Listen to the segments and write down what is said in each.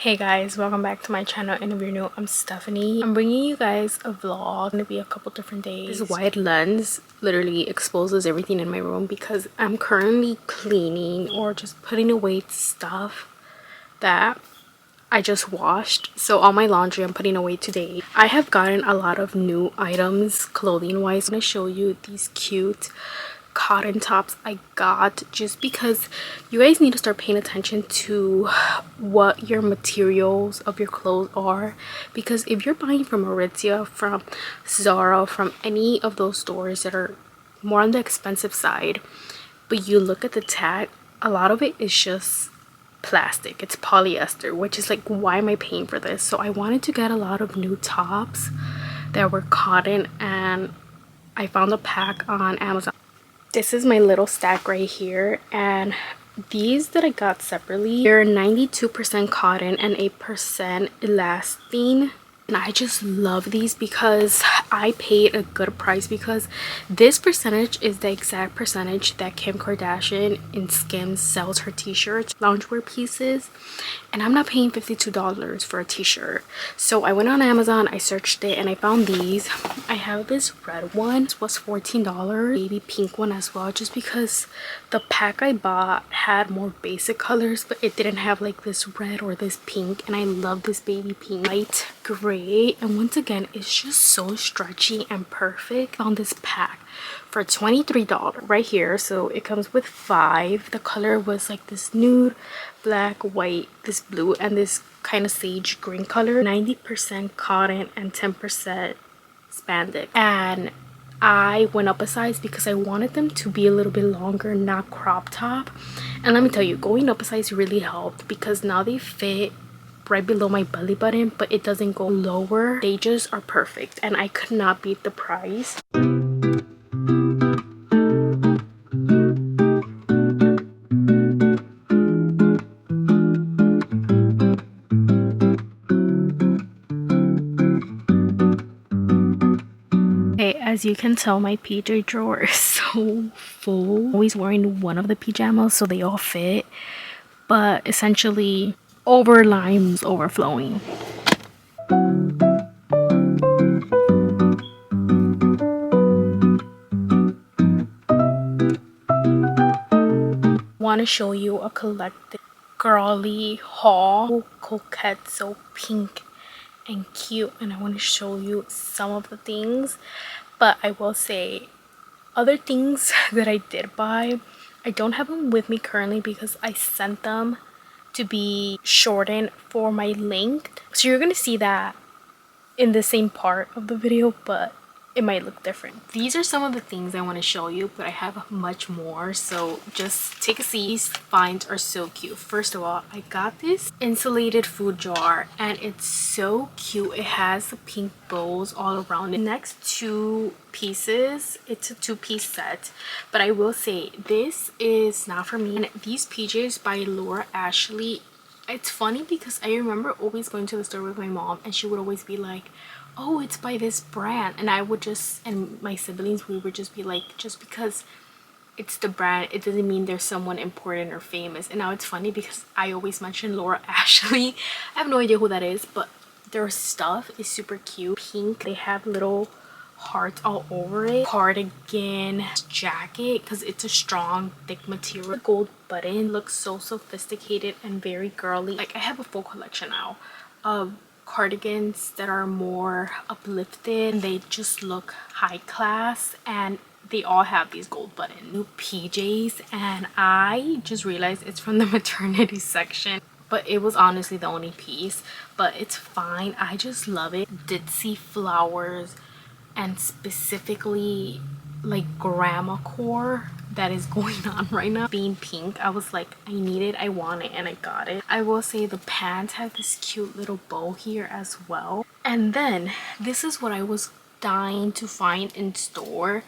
Hey guys, welcome back to my channel, and if you're new, I'm Stephanie. I'm bringing you guys a vlog. It's gonna be a couple different days. This wide lens literally exposes everything in my room because I'm currently cleaning or just putting away stuff that I just washed. So all my laundry I'm putting away today. I have gotten a lot of new items clothing wise. I'm gonna show you these cute cotton tops I got just because you guys need to start paying attention to what your materials of your clothes are, because if you're buying from Aritzia, from Zara, from any of those stores that are more on the expensive side, but you look at the tag, a lot of it is just plastic. It's polyester, which is like, why am I paying for this? So I wanted to get a lot of new tops that were cotton, and I found a pack on Amazon. This is my little stack right here, and these that I got separately, they're 92% cotton and 8% elastane. And I just love these because I paid a good price, because this percentage is the exact percentage that Kim Kardashian in Skims sells her t-shirts, loungewear pieces, and I'm not paying $52 for a t-shirt. So I went on Amazon, I searched it, and I found these. I have this red one. This was $14, baby pink one as well, just because the pack I bought had more basic colors, but it didn't have like this red or this pink, and I love this baby pink. Light gray, and once again, it's just so stretchy and perfect. Found this pack for $23 right here. So it comes with 5. The color was like this nude, black, white, this blue, and this kind of sage green color. 90% cotton and 10% spandex. And I went up a size because I wanted them to be a little bit longer, not crop top. And let me tell you, going up a size really helped, because now they fit right below my belly button, but it doesn't go lower. They just are perfect, and I could not beat the price. As you can tell, my PJ drawer is so full. I'm always wearing one of the pajamas so they all fit, but essentially overline's overflowing. Want to show you a collective girly haul. Coquette, so pink and cute, and I want to show you some of the things. But I will say, other things that I did buy, I don't have them with me currently because I sent them to be shortened for my length. So you're gonna see that in the same part of the video, but it might look different. These are some of the things I want to show you, but I have much more, so just take a seat. These finds are so cute. First of all, I got this insulated food jar, and it's so cute. It has the pink bows all around it. Next 2 pieces, it's a 2-piece set, but I will say this is not for me. And these PJs by Laura Ashley, it's funny because I remember always going to the store with my mom, and she would always be like, oh, it's by this brand, and I would just, and my siblings, we would just be like, just because it's the brand, it doesn't mean there's someone important or famous. And now it's funny because I always mention Laura Ashley. I have no idea who that is, but their stuff is super cute. Pink, they have little hearts all over it. Cardigan, jacket, because it's a strong thick material. The gold button looks so sophisticated and very girly. Like, I have a full collection now of cardigans that are more uplifted, and they just look high class, and they all have these gold buttons. New PJs, and I just realized it's from the maternity section, but it was honestly the only piece, but it's fine. I just love it. Ditzy flowers, and specifically like grandma core that is going on right now. Being pink, I was like, I need it, I want it, and I got it. I will say the pants have this cute little bow here as well. And then this is what I was dying to find in store.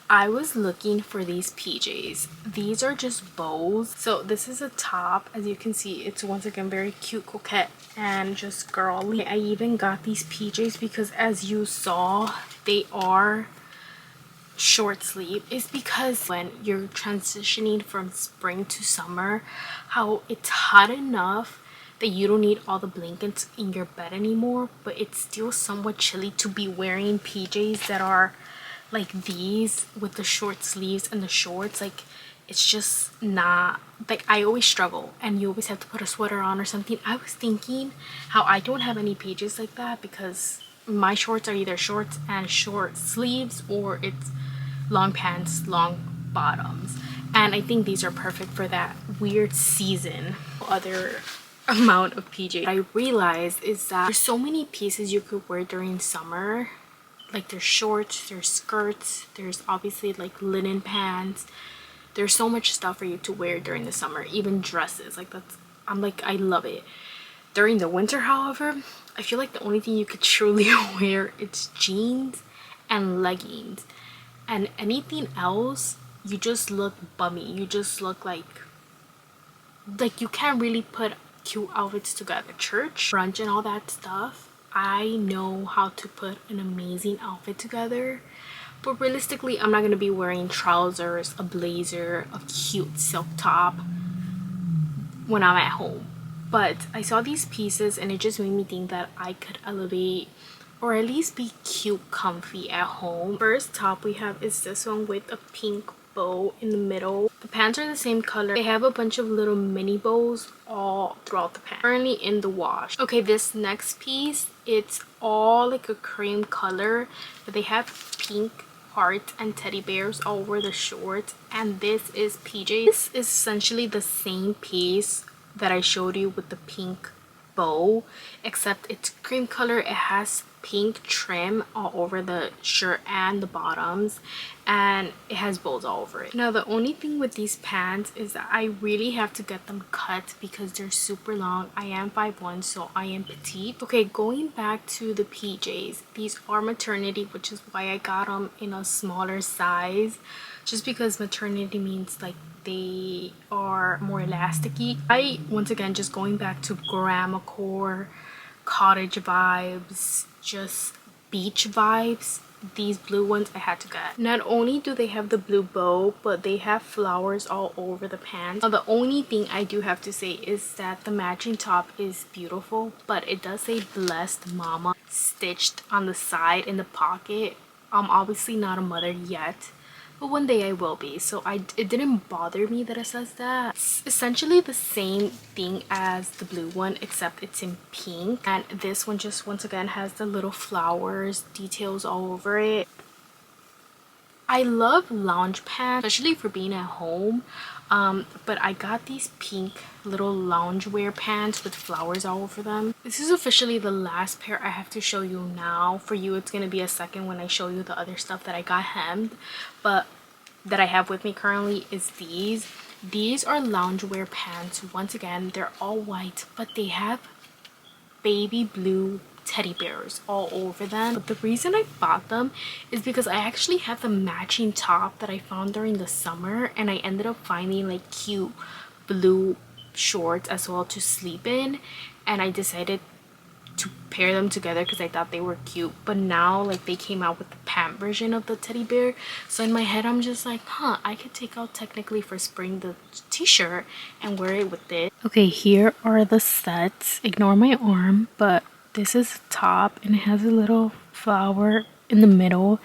I was looking for these PJs. These are just bows. So this is a top. As you can see, it's once again very cute, coquette, and just girly. I even got these PJs because, as you saw, they are short sleeve. Is because when you're transitioning from spring to summer, how it's hot enough that you don't need all the blankets in your bed anymore, but it's still somewhat chilly to be wearing PJs that are like these with the short sleeves and the shorts. Like, it's just not, like, I always struggle and you always have to put a sweater on or something. I was thinking how I don't have any PJs like that because my shorts are either shorts and short sleeves, or it's long pants, long bottoms, and I think these are perfect for that weird season. Other amount of PJ I realized is that there's so many pieces you could wear during summer. Like, there's shorts, there's skirts, there's obviously like linen pants. There's so much stuff for you to wear during the summer, even dresses. Like, that's, I'm like, I love it. During the winter, however, I feel like the only thing you could truly wear is jeans and leggings, and anything else you just look bummy. You just look like you can't really put cute outfits together. Church, brunch, and all that stuff, I know how to put an amazing outfit together, but realistically I'm not going to be wearing trousers, a blazer, a cute silk top when I'm at home. But I saw these pieces and it just made me think that I could elevate or at least be cute, comfy at home. First top we have is this one with a pink bow in the middle. The pants are the same color. They have a bunch of little mini bows all throughout the pants. Currently in the wash. Okay, this next piece, it's all like a cream color, but they have pink hearts and teddy bears all over the shorts, and this is PJ. This is essentially the same piece that I showed you with the pink bow, except it's cream color. It has pink trim all over the shirt and the bottoms, and it has bows all over it. Now the only thing with these pants is that I really have to get them cut because they're super long. I am 5'1", so I am petite. Okay, going back to the PJs, these are maternity, which is why I got them in a smaller size, just because maternity means like they are more elasticy. I, once again, just going back to grandma core, cottage vibes, just beach vibes, these blue ones I had to get. Not only do they have the blue bow, but they have flowers all over the pants. Now the only thing I do have to say is that the matching top is beautiful, but it does say blessed mama stitched on the side in the pocket. I'm obviously not a mother yet, but one day I will be, so it didn't bother me that it says that. It's essentially the same thing as the blue one, except it's in pink, and this one just once again has the little flowers details all over it. I love lounge pants, especially for being at home, but I got these pink little loungewear pants with flowers all over them. This is officially the last pair I have to show you now. For you, it's gonna be a second when I show you the other stuff that I got hemmed, but that I have with me currently is these. These are loungewear pants. Once again, they're all white, but they have baby blue teddy bears all over them. But the reason I bought them is because I actually had the matching top that I found during the summer, and I ended up finding like cute blue shorts as well to sleep in, and I decided to pair them together because I thought they were cute. But now like they came out with the pant version of the teddy bear, so in my head I'm just like, huh, I could take out technically for spring the t-shirt and wear it with this. Okay, here are the sets. Ignore my arm, but this is the top and it has a little flower in the middle,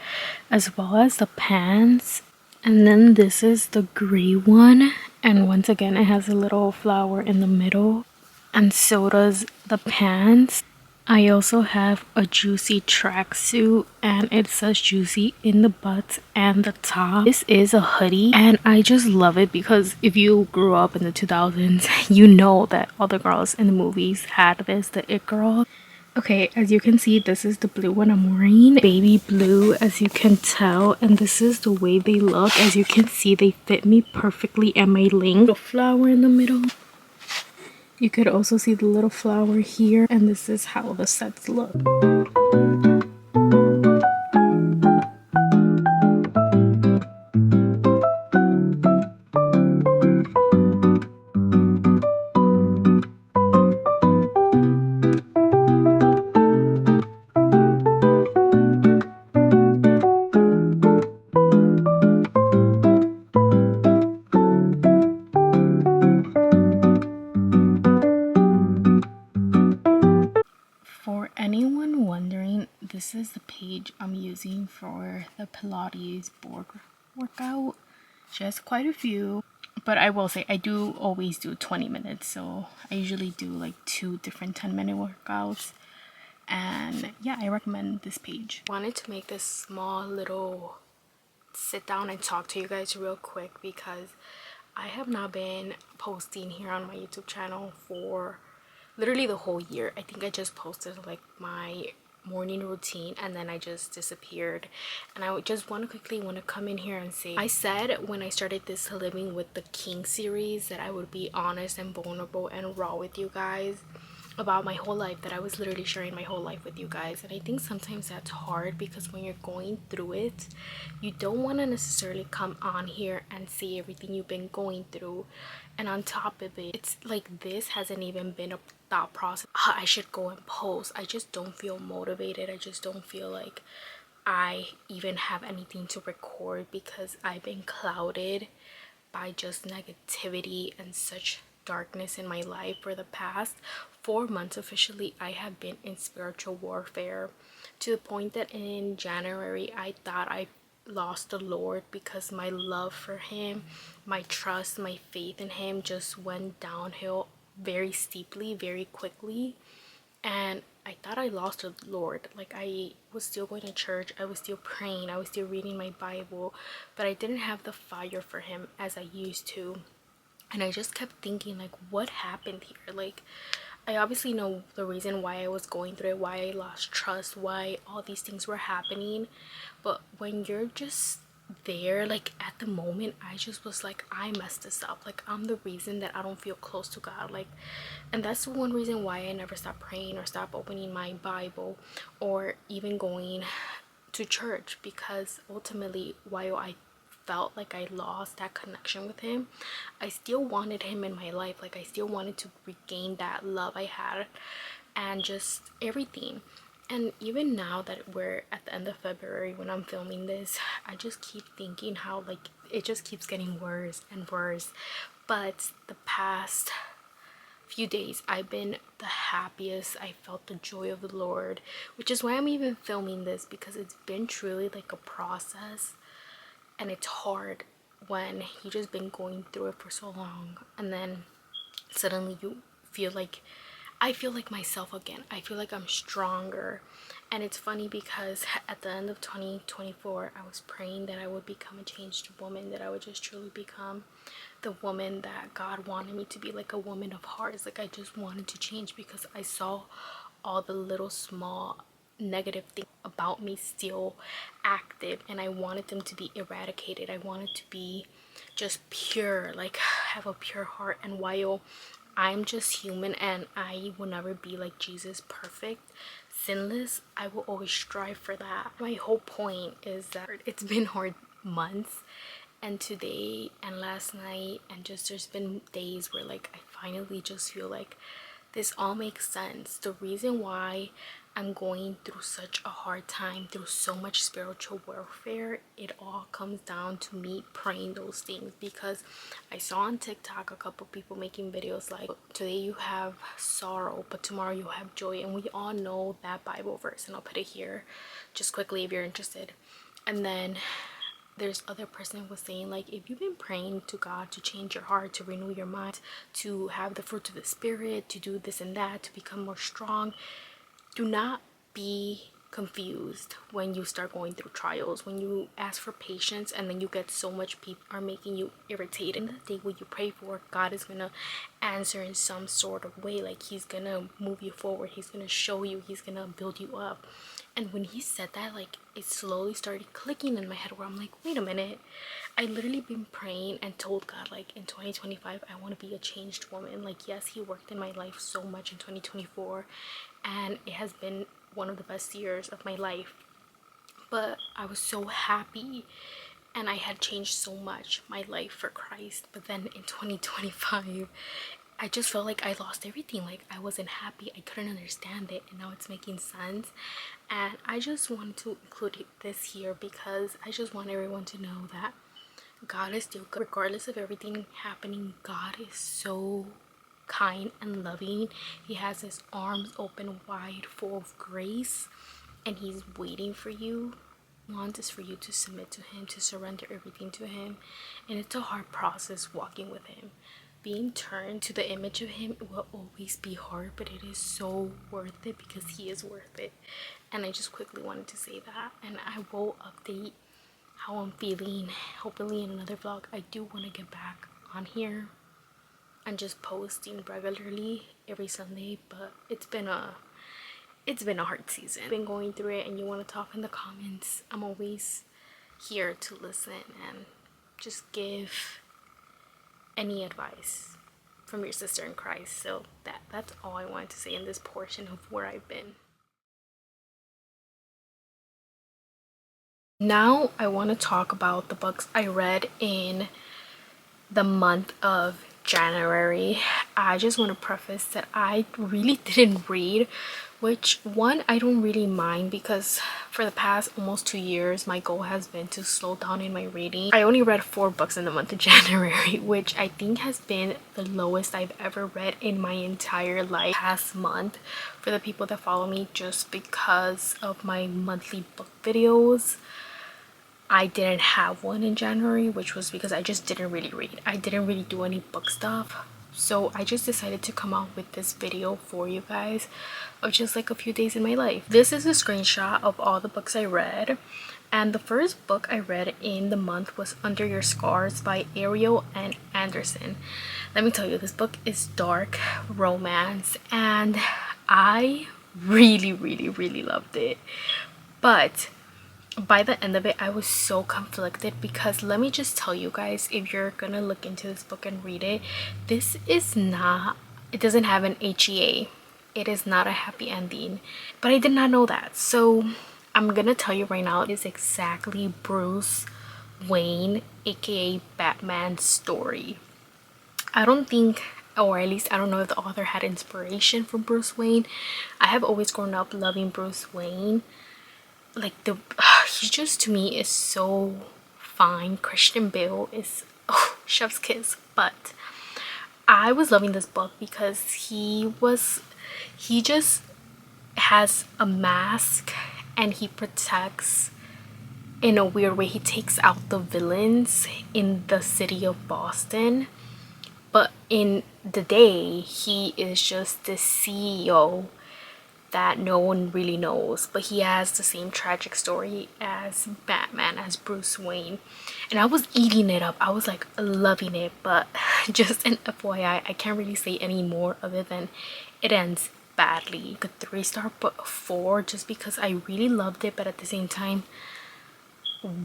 as well as the pants. And then this is the gray one, and once again it has a little flower in the middle, and so does the pants. I also have a juicy tracksuit, and it says juicy in the butt and the top. This is a hoodie, and I just love it because if you grew up in the 2000s, you know that all the girls in the movies had this, the it girl. Okay, as you can see, this is the blue one I'm wearing. Baby blue, as you can tell, and this is the way they look. As you can see, they fit me perfectly and my length. The flower in the middle. You could also see the little flower here, and this is how the sets look. anyone wondering, this is the page I'm using for the Pilates board workout. She has quite a few, but I will say I do always do 20 minutes, so I usually do like 2 different 10-minute workouts. And yeah, I recommend this page. Wanted to make this small little sit down and talk to you guys real quick because I have not been posting here on my YouTube channel for literally the whole year. I think I just posted like my morning routine and then I just disappeared. And I would just quickly want to come in here and say, I said when I started this Living with the King series that I would be honest and vulnerable and raw with you guys about my whole life, that I was literally sharing my whole life with you guys. And I think sometimes that's hard because when you're going through it, you don't want to necessarily come on here and see everything you've been going through. And on top of it, it's like this hasn't even been a thought process. I should go and post. I just don't feel motivated. I just don't feel like I even have anything to record because I've been clouded by just negativity and such darkness in my life. For the past 4 months officially, I have been in spiritual warfare, to the point that in January I thought I lost the Lord because my love for him, my trust, my faith in him just went downhill very steeply, very quickly. And I thought I lost the Lord. Like, I was still going to church, I was still praying, I was still reading my Bible, but I didn't have the fire for him as I used to. And I just kept thinking, like, what happened here? Like, I obviously know the reason why I was going through it, why I lost trust, why all these things were happening. But when you're just there, like at the moment, I just was like, I messed this up. Like, I'm the reason that I don't feel close to God. Like, and that's the one reason why I never stopped praying or stopped opening my Bible or even going to church, because ultimately, while I felt like I lost that connection with him, I still wanted him in my life. Like, I still wanted to regain that love I had and just everything. And even now that we're at the end of February when I'm filming this, I just keep thinking how like it just keeps getting worse and worse. But the past few days I've been the happiest. I felt the joy of the Lord, which is why I'm even filming this, because it's been truly like a process. And it's hard when you just been going through it for so long, and then suddenly you feel like, I feel like myself again. I feel like I'm stronger. And it's funny because at the end of 2024, I was praying that I would become a changed woman, that I would just truly become the woman that God wanted me to be, like a woman of hearts. Like, I just wanted to change because I saw all the little small negative things about me still active, and I wanted them to be eradicated. I wanted to be just pure, like have a pure heart. And while I'm just human and I will never be like Jesus, perfect, sinless, I will always strive for that. My whole point is that it's been hard months, and today and last night, and just there's been days where like I finally just feel like this all makes sense. The reason why I'm going through such a hard time, through so much spiritual warfare, it all comes down to me praying those things. Because I saw on TikTok a couple people making videos like, today you have sorrow, but tomorrow you have joy. And we all know that Bible verse, and I'll put it here just quickly if you're interested. And then there's other person was saying, like, if you've been praying to God to change your heart, to renew your mind, to have the fruit of the spirit, to do this and that, to become more strong, do not be confused when you start going through trials, when you ask for patience and then you get so much people are making you irritated. And the day what you pray for, God is gonna answer in some sort of way. Like, he's gonna move you forward, he's gonna show you, he's gonna build you up. And when he said that, like, it slowly started clicking in my head where I'm like, wait a minute, I literally been praying and told God, like, in 2025 I want to be a changed woman. Like, yes, he worked in my life so much in 2024 and it has been one of the best years of my life, but I was so happy and I had changed so much my life for Christ. But then in 2025 I just felt like I lost everything. Like, I wasn't happy, I couldn't understand it, and now it's making sense. And I just want to include this here because I just want everyone to know that God is still good regardless of everything happening. God is so kind and loving. He has his arms open wide, full of grace, and he's waiting for you. Want is for you to submit to him, to surrender everything to him. And it's a hard process walking with him. Being turned to the image of him will always be hard, but it is so worth it because he is worth it. And I just quickly wanted to say that, and I will update how I'm feeling hopefully in another vlog. I do want to get back on here and just posting regularly every Sunday, but it's been a hard season. I've been going through it, and you want to talk in the comments, I'm always here to listen and just give any advice from your sister in Christ. So that's all I wanted to say in this portion of where I've been. Now I want to talk about the books I read in the month of January. I just want to preface that I really didn't read, which one I don't really mind because for the past almost 2 years my goal has been to slow down in my reading. I only read 4 books in the month of January, which I think has been the lowest I've ever read in my entire life past month for the people that follow me, just because of my monthly book videos. I didn't have one in January, which was because I just didn't really read. I didn't really do any book stuff. So I just decided to come out with this video for you guys of just like a few days in my life. This is a screenshot of all the books I read. And the first book I read in the month was Under Your Scars by Ariel and Anderson. Let me tell you, this book is dark romance and I really loved it. But by the end of it, I was so conflicted because let me just tell you guys, if you're gonna look into this book and read it, this is not, it doesn't have an HEA. It is not a happy ending, but I did not know that. So I'm gonna tell you right now, it is exactly Bruce Wayne, aka Batman's story. I don't think, or at least I don't know if the author had inspiration from Bruce Wayne. I have always grown up loving Bruce Wayne. Like he just to me is so fine. Christian Bale is chef's kiss. But I was loving this book because he just has a mask and he protects in a weird way. He takes out the villains in the city of Boston, but in the day he is just the CEO that no one really knows, but he has the same tragic story as Batman, as Bruce Wayne. And I was eating it up. I was like loving it, but just an FYI, I can't really say any more other than it ends badly. A 3-star, but a 4, just because I really loved it, but at the same time,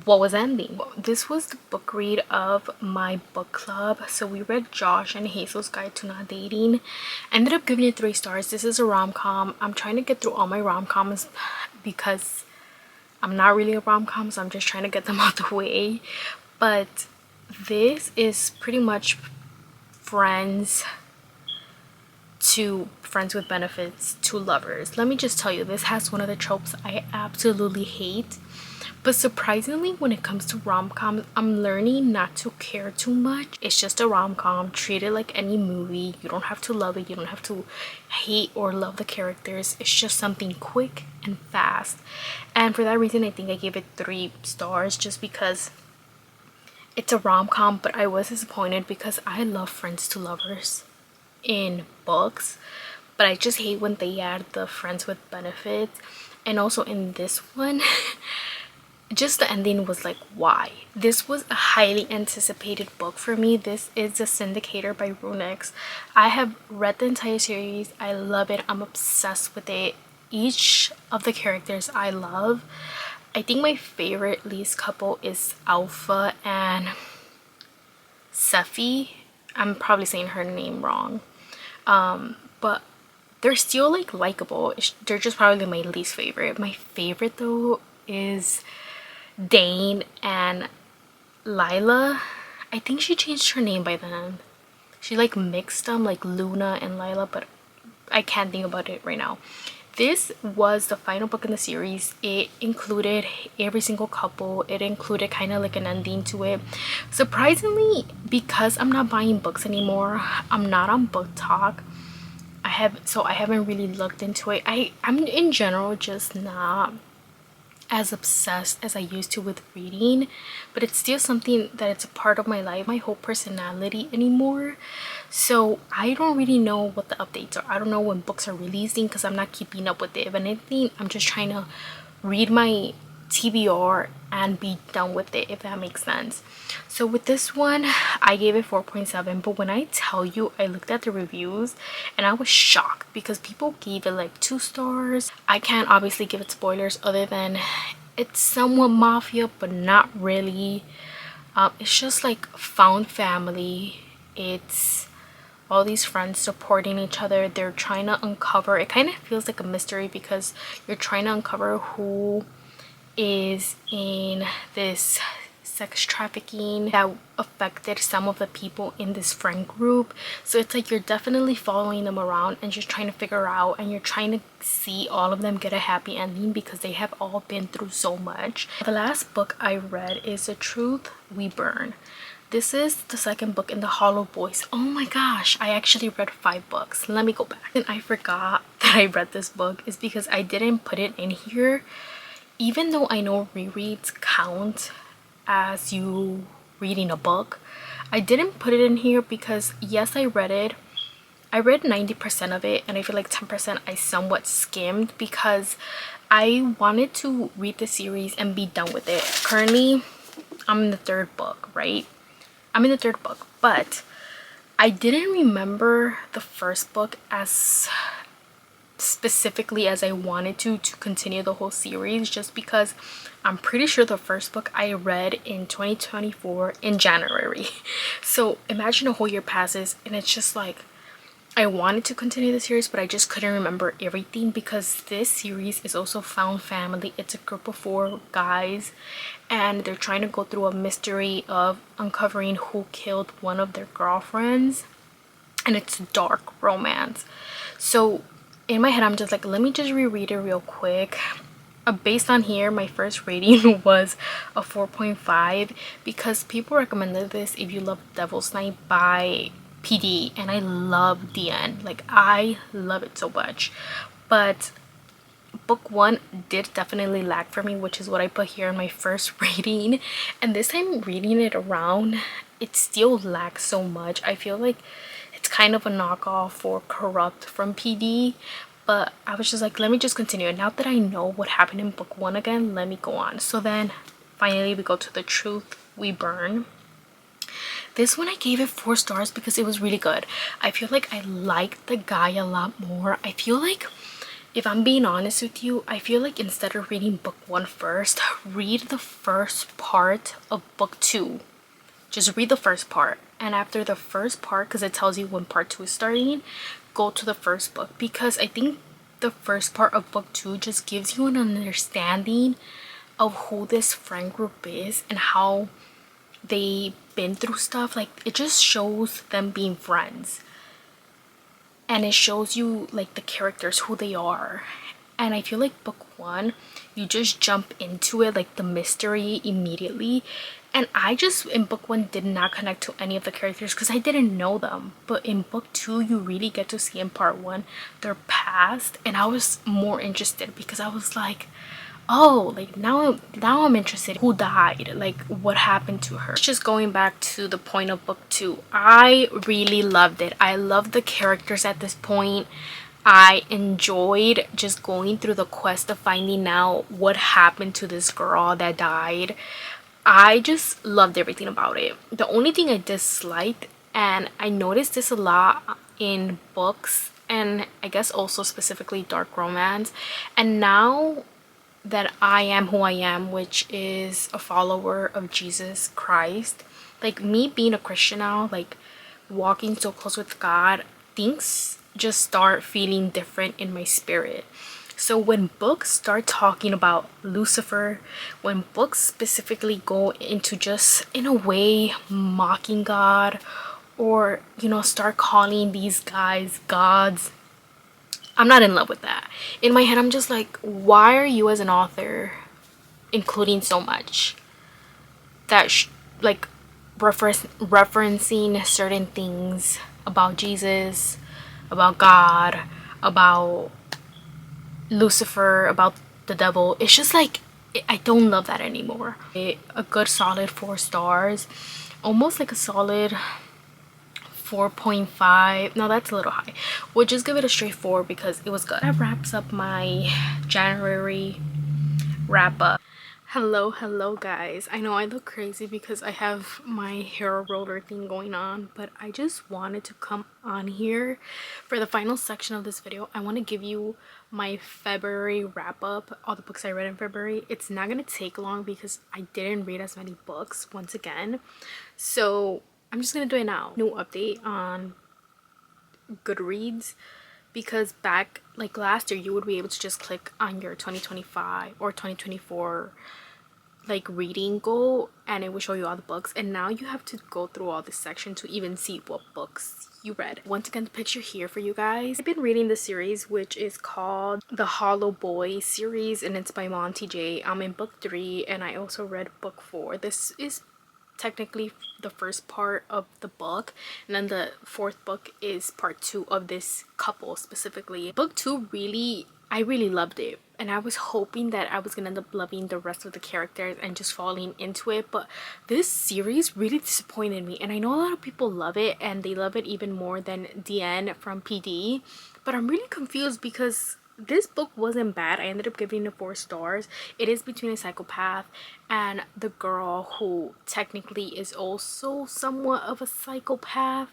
what was ending? This was the book read of my book club. So we read Josh and Hazel's Guide to Not Dating. I ended up giving it 3 stars. This is a rom-com. I'm trying to get through all my rom-coms because I'm not really a rom-com, so I'm just trying to get them out the way. But this is pretty much friends with benefits to lovers. Let me just tell you, this has one of the tropes I absolutely hate. But surprisingly, when it comes to rom-coms, I'm learning not to care too much. It's just a rom-com. Treat it like any movie. You don't have to love it. You don't have to hate or love the characters. It's just something quick and fast. And for that reason, I think I gave it 3 stars just because it's a rom-com. But I was disappointed because I love friends to lovers in books. But I just hate when they add the friends with benefits. And also in this one... just the ending was like, why? This was a highly anticipated book for me. This is The Syndicator by Runix. I have read the entire series. I love it. I'm obsessed with it. Each of the characters I love. I think my favorite least couple is Alpha and Sefi. I'm probably saying her name wrong. But they're still like likable. They're just probably my least favorite. My favorite though is Dane and Lila. I think she changed her name by then. She like mixed them, like Luna and Lila, but I can't think about it right now. This was the final book in the series. It included every single couple. It included kind of like an ending to it. Surprisingly, because I'm not buying books anymore, I'm not on Booktok. I haven't really looked into it. I'm in general just not as obsessed as I used to with reading, but it's still something that it's a part of my life, my whole personality anymore. So I don't really know what the updates are. I don't know when books are releasing because I'm not keeping up with it. If anything, I'm just trying to read my TBR and be done with it, if that makes sense. So with this one, I gave it 4.7, but when I tell you, I looked at the reviews and I was shocked because people gave it like 2 stars. I can't obviously give it spoilers other than it's somewhat mafia, but not really. It's just like found family. It's all these friends supporting each other. They're trying to uncover, it kind of feels like a mystery because you're trying to uncover who is in this sex trafficking that affected some of the people in this friend group. So it's like you're definitely following them around and just trying to figure out, and you're trying to see all of them get a happy ending because they have all been through so much. The last book I read is The Truth We Burn. This is the second book in the Hollow Boys. Oh my gosh, I actually read 5 books. Let me go back. And I forgot that I read this book is because I didn't put it in here. Even though I know rereads count as you reading a book, I didn't put it in here because yes, I read it. I read 90% of it and I feel like 10% I somewhat skimmed because I wanted to read the series and be done with it. Currently, I'm in the 3rd book, right? I'm in the 3rd book, but I didn't remember the 1st book as specifically as I wanted to continue the whole series, just because I'm pretty sure the 1st book I read in 2024 in January. So imagine a whole year passes and it's just like I wanted to continue the series, but I just couldn't remember everything because this series is also found family. It's a group of 4 guys and they're trying to go through a mystery of uncovering who killed one of their girlfriends, and it's dark romance. So in my head, I'm just like, let me just reread it real quick. Based on here, my first rating was a 4.5 because people recommended this if you love Devil's Night by PD, and I love the end. Like, I love it so much. But book 1 did definitely lag for me, which is what I put here in my first rating. And this time reading it around, it still lags so much. I feel like it's kind of a knockoff for Corrupt from PD, but I was just like, let me just continue. And now that I know what happened in book 1 again, let me go on. So then finally we go to The Truth We Burn. This one I gave it 4 stars because it was really good. I feel like I liked the guy a lot more. I feel like, if I'm being honest with you, I feel like instead of reading book 1 first, read the first part of book 2. Just read the first part, and after the first part, because it tells you when part 2 is starting, go to the first book, because I think the first part of book 2 just gives you an understanding of who this friend group is and how they've been through stuff. Like, it just shows them being friends, and it shows you like the characters, who they are. And I feel like book 1, you just jump into it, like the mystery immediately. And I just, in book 1, did not connect to any of the characters because I didn't know them. But in book 2, you really get to see in part 1 their past. And I was more interested because I was like, oh, like now I'm interested. Who died? Like, what happened to her? Just going back to the point of book 2, I really loved it. I loved the characters at this point. I enjoyed just going through the quest of finding out what happened to this girl that died. I just loved everything about it. The only thing I disliked, and I noticed this a lot in books, and I guess also specifically dark romance, and now that I am who I am, which is a follower of Jesus Christ, like me being a Christian now, like walking so close with God, things just start feeling different in my spirit. So when books start talking about Lucifer, when books specifically go into just in a way mocking God, or you know, start calling these guys gods, I'm not in love with that. In my head, I'm just like, why are you as an author including so much that like referencing certain things about Jesus, about God, about Lucifer, about the devil? It's just like, I don't love that anymore. A good solid 4 stars, almost like a solid 4.5. No, that's a little high. We'll just give it a straight 4 because it was good. That wraps up my January wrap up. Hello guys. I know I look crazy because I have my hair roller thing going on, but I just wanted to come on here for the final section of this video. I want to give you my February wrap up, all the books I read in February. It's not going to take long because I didn't read as many books once again, so I'm just gonna do it now. New update on Goodreads, because back like last year you would be able to just click on your 2025 or 2024 like reading goal and it will show you all the books, and now you have to go through all this section to even see what books you read. Once again, the picture here for you guys. I've been reading the series which is called the Hollow Boy series, and it's by Monty J. I'm in book 3 and I also read book 4. This is technically the first part of the book, and then the 4th book is part 2 of this couple specifically. Book 2, really, I really loved it, and I was hoping that I was gonna end up loving the rest of the characters and just falling into it, but this series really disappointed me. And I know a lot of people love it and they love it even more than DN from PD, but I'm really confused because this book wasn't bad. I ended up giving it 4 stars. It is between a psychopath and the girl who technically is also somewhat of a psychopath,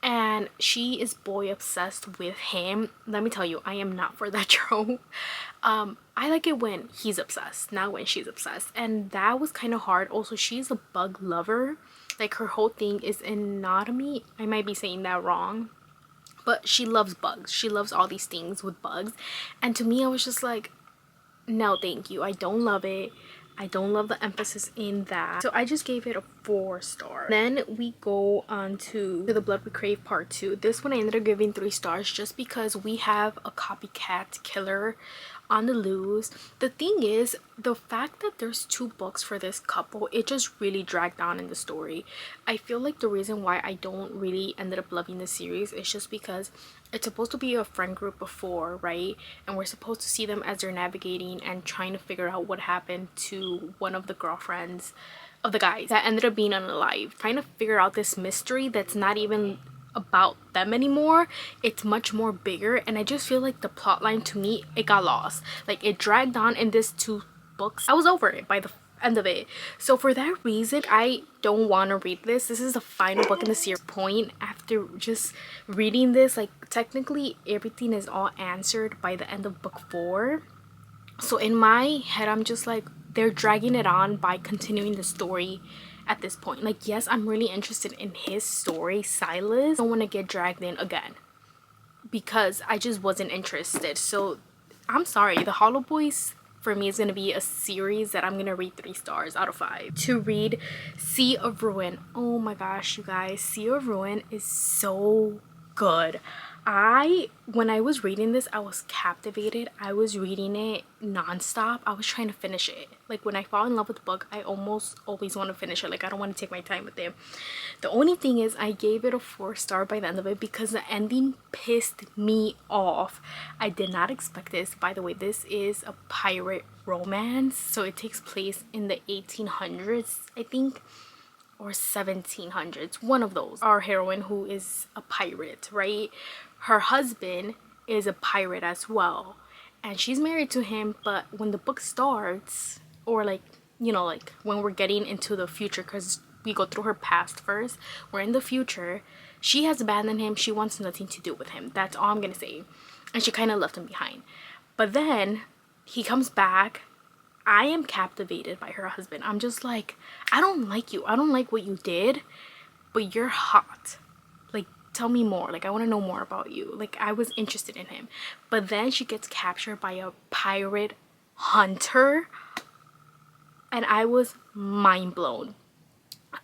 and she is boy obsessed with him. Let me tell you, I am not for that trope. I like it when he's obsessed, not when she's obsessed, and that was kind of hard. Also, she's a bug lover. Like, her whole thing is anatomy. I might be saying that wrong, but she loves bugs. She loves all these things with bugs, and to me I was just like, no thank you, I don't love it. I don't love the emphasis in that, so I just gave it a 4 star. Then we go on to the Blood We Crave part 2. This one I ended up giving 3 stars just because we have a copycat killer on the loose. The thing is, the fact that there's 2 books for this couple, it just really dragged on in the story. I feel like the reason why I don't really ended up loving the series is just because it's supposed to be a friend group of 4, right? And we're supposed to see them as they're navigating and trying to figure out what happened to one of the girlfriends of the guys that ended up being unalive, trying to figure out this mystery that's not even about them anymore. It's much more bigger, and I just feel like the plot line, to me, it got lost. Like, it dragged on in this 2 books. I was over it by the end of it, so for that reason I don't want to read this. This is the final book in the series point. After just reading this, like, technically everything is all answered by the end of book 4, so in my head I'm just like, they're dragging it on by continuing the story at this point. Like, yes, I'm really interested in his story, Silas. I don't want to get dragged in again because I just wasn't interested. So I'm sorry, the Hollow Boys for me is going to be a series that I'm going to read 3 stars out of 5. To read Sea of Ruin. Oh my gosh, you guys, Sea of Ruin is so good. When I was reading this, I was captivated. I was reading it non-stop. I was trying to finish it. Like, when I fall in love with the book, I almost always want to finish it. Like, I don't want to take my time with it. The only thing is, I gave it a 4 star by the end of it because the ending pissed me off. I did not expect this. By the way, this is a pirate romance, so it takes place in the 1800s, I think, or 1700s, one of those. Our heroine, who is a pirate, right? Her husband is a pirate as well, and she's married to him. But when the book starts, or like, you know, like when we're getting into the future, because we go through her past first, we're in the future, she has abandoned him. She wants nothing to do with him. That's all I'm gonna say. And she kind of left him behind. But then he comes back. I am captivated by her husband. I'm just like, I don't like you. I don't like what you did, but you're hot. Like, tell me more. Like, I want to know more about you. Like, I was interested in him. But then she gets captured by a pirate hunter, and I was mind blown.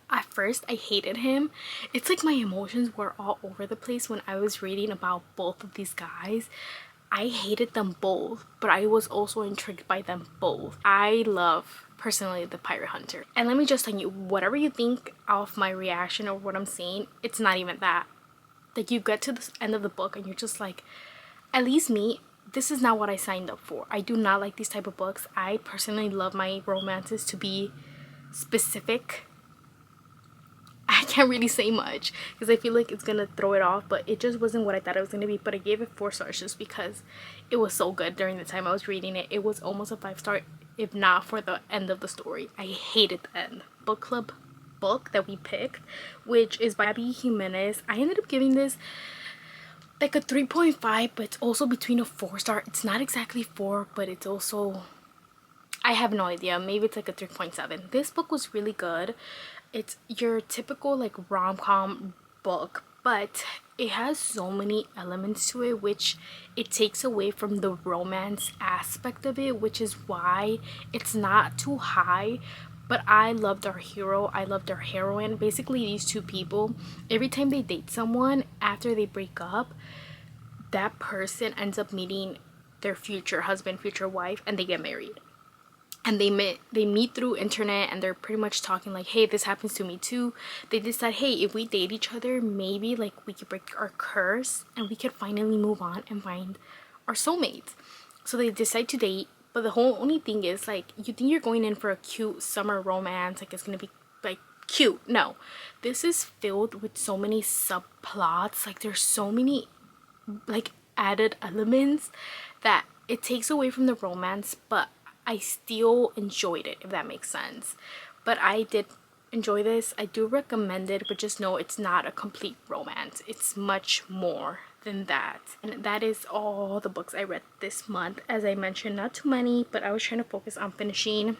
At first, I hated him. It's like my emotions were all over the place when I was reading about both of these guys. I hated them both, but I was also intrigued by them both. I love personally the Pirate Hunter. And let me just tell you, whatever you think of my reaction or what I'm saying, it's not even that. Like, you get to the end of the book and you're just like, at least me, this is not what I signed up for. I do not like these type of books. I personally love my romances to be specific. I can't really say much because I feel like it's gonna throw it off, but it just wasn't what I thought it was gonna be. But I gave it 4 stars just because it was so good during the time I was reading it. It was almost a 5-star, if not for the end of the story. I hated the end. Book club book that we picked, which is by Abby Jimenez, I ended up giving this like a 3.5, but it's also between a 4-star. It's not exactly 4, but it's also, I have no idea, maybe it's like a 3.7. This book was really good. It's your typical like rom-com book, but it has so many elements to it which it takes away from the romance aspect of it, which is why it's not too high. But I loved our hero, I loved our heroine. Basically, these two people, every time they date someone, after they break up, that person ends up meeting their future husband, future wife, and they get married. And they meet through internet, and they're pretty much talking like, hey, this happens to me too. They decide, hey, if we date each other, maybe like we could break our curse and we could finally move on and find our soulmates. So they decide to date, but the whole only thing is like, you think you're going in for a cute summer romance, like it's gonna be like cute. No, this is filled with so many subplots. Like, there's so many like added elements that it takes away from the romance, but I still enjoyed it, if that makes sense. But I did enjoy this. I do recommend it, but just know it's not a complete romance. It's much more than that. And that is all the books I read this month. As I mentioned, not too many, but I was trying to focus on finishing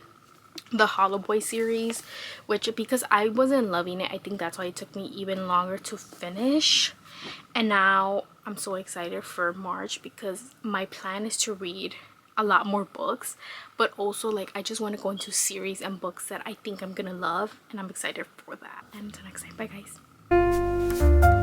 the Hollow Boy series, which, because I wasn't loving it, I think that's why it took me even longer to finish. And now I'm so excited for March because my plan is to read a lot more books, but also like I just want to go into series and books that I think I'm gonna love, and I'm excited for that. And until next time, bye guys.